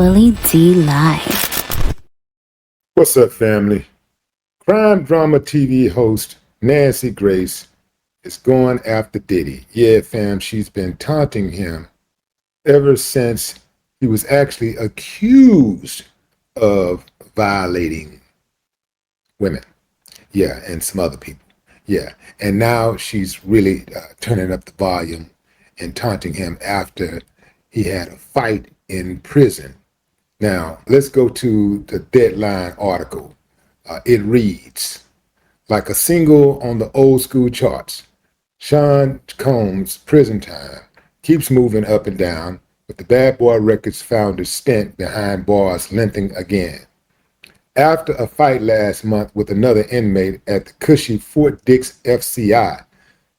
Willie D Live. What's up, family? Crime drama TV host Nancy Grace is going after Diddy. Yeah, fam, she's been taunting him ever since he was actually accused of violating women. Yeah, and some other people. Yeah, and now she's really turning up the volume and taunting him after he had a fight in prison. Now, let's go to the Deadline article. It reads, like a single on the old school charts, Sean Combs' prison time keeps moving up and down, with the Bad Boy Records founder's stint behind bars lengthening again. After a fight last month with another inmate at the cushy Fort Dix FCI,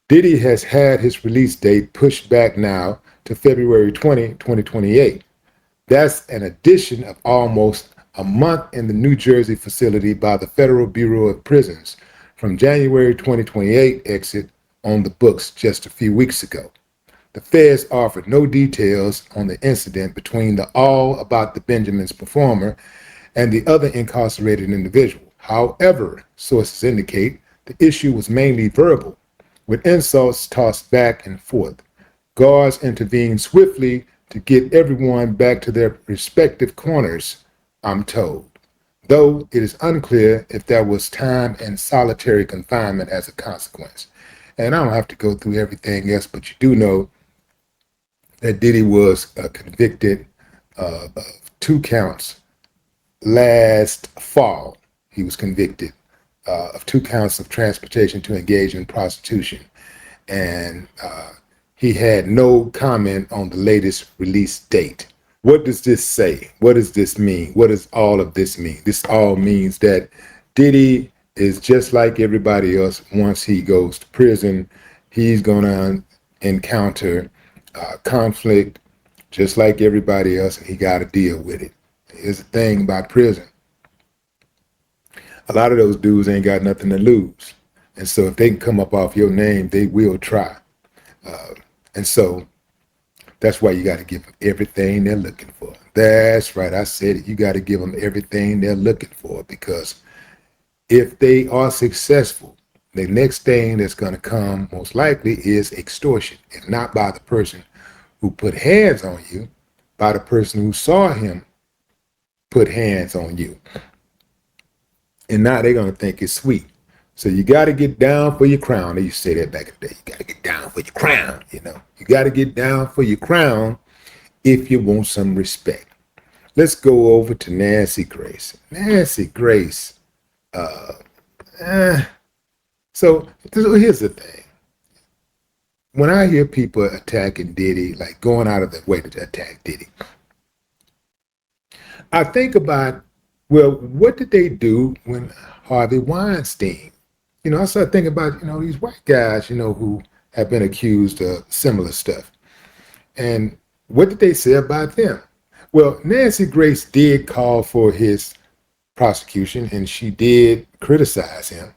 Diddy has had his release date pushed back now to February 20, 2028. That's an addition of almost a month in the New Jersey facility by the Federal Bureau of Prisons from January 2028 exit on the books just a few weeks ago. The feds offered no details on the incident between the All About the Benjamins performer and the other incarcerated individual. However, sources indicate the issue was mainly verbal, with insults tossed back and forth. Guards intervened swiftly to get everyone back to their respective corners, I'm told, though it is unclear if there was time and solitary confinement as a consequence. And I don't have to go through everything else, but you do know that Diddy was convicted of 2 counts last fall. He was convicted of 2 counts of transportation to engage in prostitution. And he had no comment on the latest release date. What does this say? What does this mean? What does all of this mean? This all means that Diddy is just like everybody else. Once he goes to prison, he's going to encounter conflict just like everybody else, and he got to deal with it. Here's the thing about prison. A lot of those dudes ain't got nothing to lose. And so if they can come up off your name, they will try. And so that's why you got to give them everything they're looking for. That's right. I said it. You got to give them everything they're looking for, because if they are successful, the next thing that's going to come most likely is extortion. If not by the person who put hands on you, by the person who saw him put hands on you. And now they're going to think it's sweet. So you got to get down for your crown. They used to say that back in the day. You got to get down for your crown, you know. You got to get down for your crown if you want some respect. Let's go over to Nancy Grace. Nancy Grace. So here's the thing. When I hear people attacking Diddy, like going out of their way to attack Diddy, I think about, well, what did they do when Harvey Weinstein? You know, I start thinking about, these white guys, who have been accused of similar stuff. And what did they say about them? Well, Nancy Grace did call for his prosecution, and she did criticize him,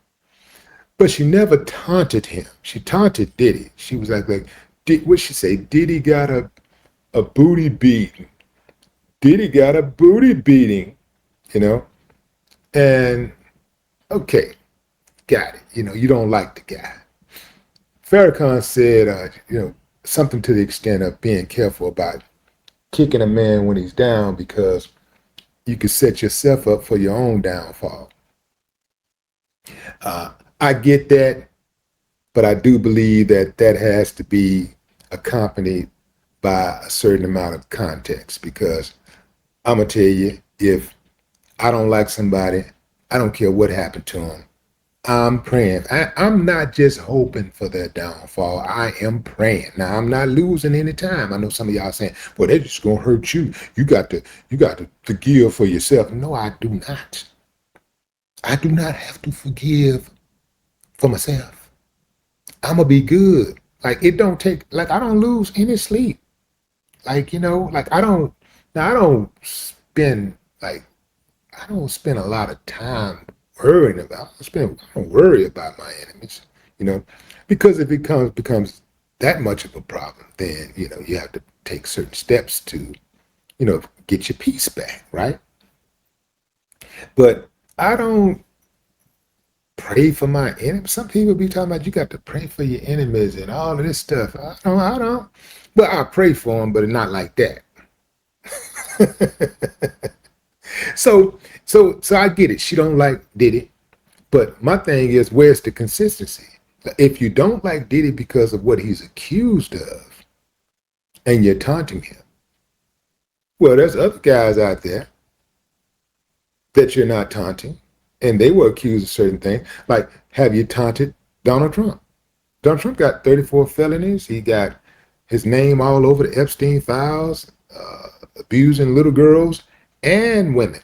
but she never taunted him. She taunted Diddy. She was like what'd she say? Diddy got a booty beating. Diddy got a booty beating, And, okay, got it. You don't like the guy. Farrakhan said, something to the extent of being careful about kicking a man when he's down, because you could set yourself up for your own downfall. I get that, but I do believe that has to be accompanied by a certain amount of context, because I'm going to tell you, if I don't like somebody, I don't care what happened to them. I'm praying. I'm not just hoping for their downfall. I am praying. Now, I'm not losing any time. I know some of y'all saying, well, they're just going to hurt you. You got to forgive for yourself. No, I do not. I do not have to forgive for myself. I'm going to be good. Like, it don't take, like, I don't lose any sleep. Like, I don't spend a lot of time worrying about. I don't worry about my enemies, because if it becomes that much of a problem, then, you have to take certain steps to get your peace back, right? But I don't pray for my enemies. Some people be talking about you got to pray for your enemies and all of this stuff. I don't. But I pray for them, but not like that. So I get it. She don't like Diddy. But my thing is, where's the consistency? If you don't like Diddy because of what he's accused of, and you're taunting him, well, there's other guys out there that you're not taunting, and they were accused of certain things. Like, have you taunted Donald Trump? Donald Trump got 34 felonies. He got his name all over the Epstein files, abusing little girls and women.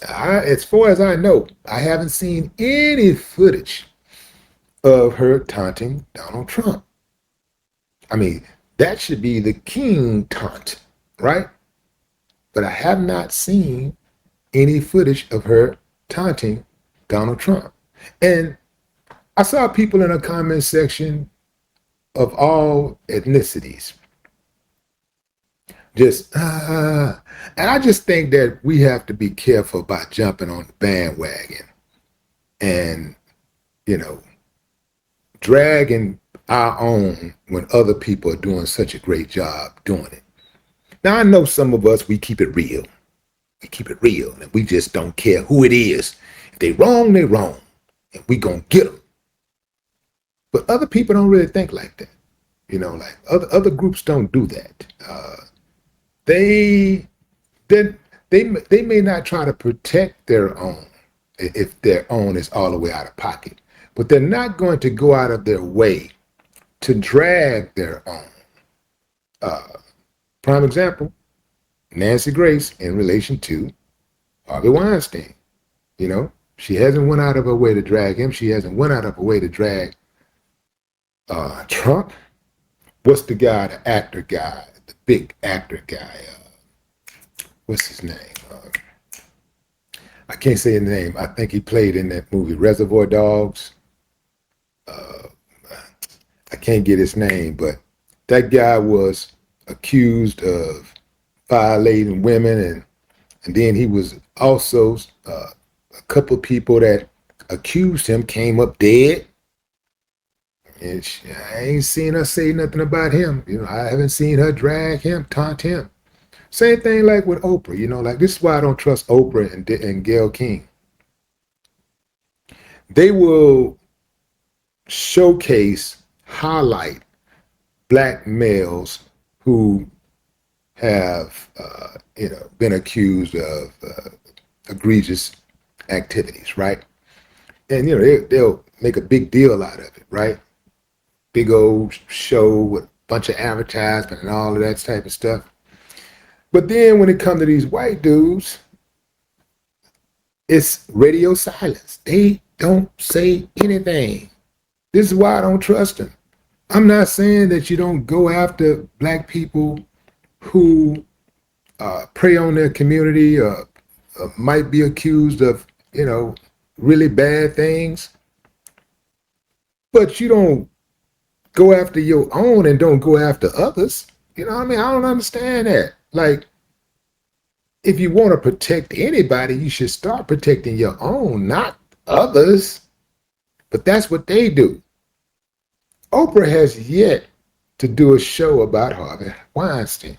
As far as I know, I haven't seen any footage of her taunting Donald Trump. I mean, that should be the king taunt, right? But I have not seen any footage of her taunting Donald Trump. And I saw people in the comment section of all ethnicities and I just think that we have to be careful about jumping on the bandwagon and, dragging our own when other people are doing such a great job doing it. Now, I know some of us, we keep it real. We keep it real, and we just don't care who it is. If they wrong, they wrong, and we gonna get them. But other people don't really think like that. Like other groups don't do that. They may not try to protect their own if their own is all the way out of pocket, but they're not going to go out of their way to drag their own. Prime example, Nancy Grace in relation to Harvey Weinstein. She hasn't went out of her way to drag him. She hasn't went out of her way to drag Trump. What's the guy, the actor guy, the big actor guy? What's his name? I can't say his name. I think he played in that movie Reservoir Dogs. I can't get his name, but that guy was accused of violating women, and then he was also a couple of people that accused him came up dead. And I ain't seen her say nothing about him. I haven't seen her drag him, taunt him. Same thing like with Oprah. Like this is why I don't trust Oprah and Gayle King. They will showcase, highlight black males who have, been accused of egregious activities, right? And they'll make a big deal out of it, right? Big old show with a bunch of advertisement and all of that type of stuff. But then when it comes to these white dudes, it's radio silence. They don't say anything. This is why I don't trust them. I'm not saying that you don't go after black people who prey on their community or might be accused of, really bad things. But you don't go after your own and don't go after others. I don't understand that. Like, if you want to protect anybody, you should start protecting your own, not others. But that's what they do. Oprah has yet to do a show about Harvey Weinstein.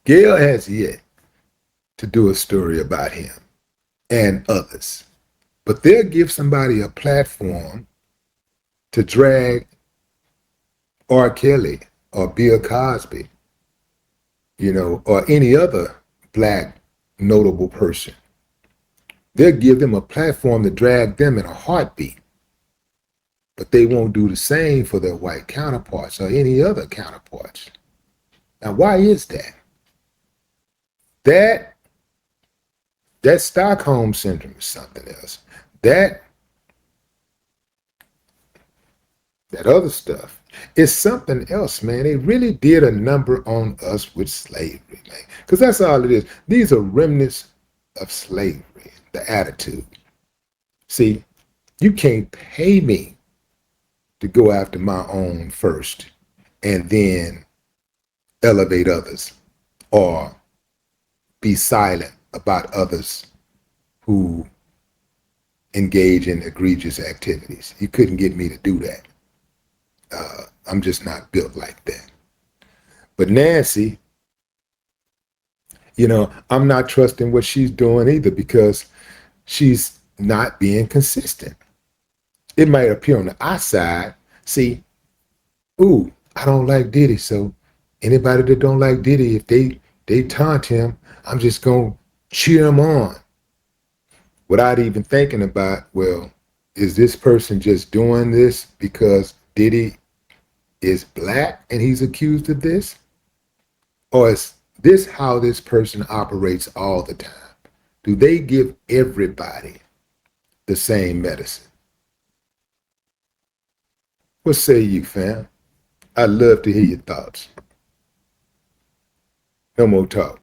Gayle has yet to do a story about him and others. But they'll give somebody a platform to drag R. Kelly or Bill Cosby, or any other black notable person. They'll give them a platform to drag them in a heartbeat. But they won't do the same for their white counterparts or any other counterparts. Now, why is that? That Stockholm syndrome is something else. That other stuff is something else, man. They really did a number on us with slavery, man. Because that's all it is. These are remnants of slavery, the attitude. See, you can't pay me to go after my own first and then elevate others or be silent about others who engage in egregious activities. You couldn't get me to do that. I'm just not built like that. But Nancy, I'm not trusting what she's doing either because she's not being consistent. It might appear on the outside, see, I don't like Diddy, so anybody that don't like Diddy, if they taunt him, I'm just going to cheer him on without even thinking about, well, is this person just doing this because Diddy is black and he's accused of this? Or is this how this person operates all the time? Do they give everybody the same medicine? What say you, fam? I'd love to hear your thoughts. No more talk.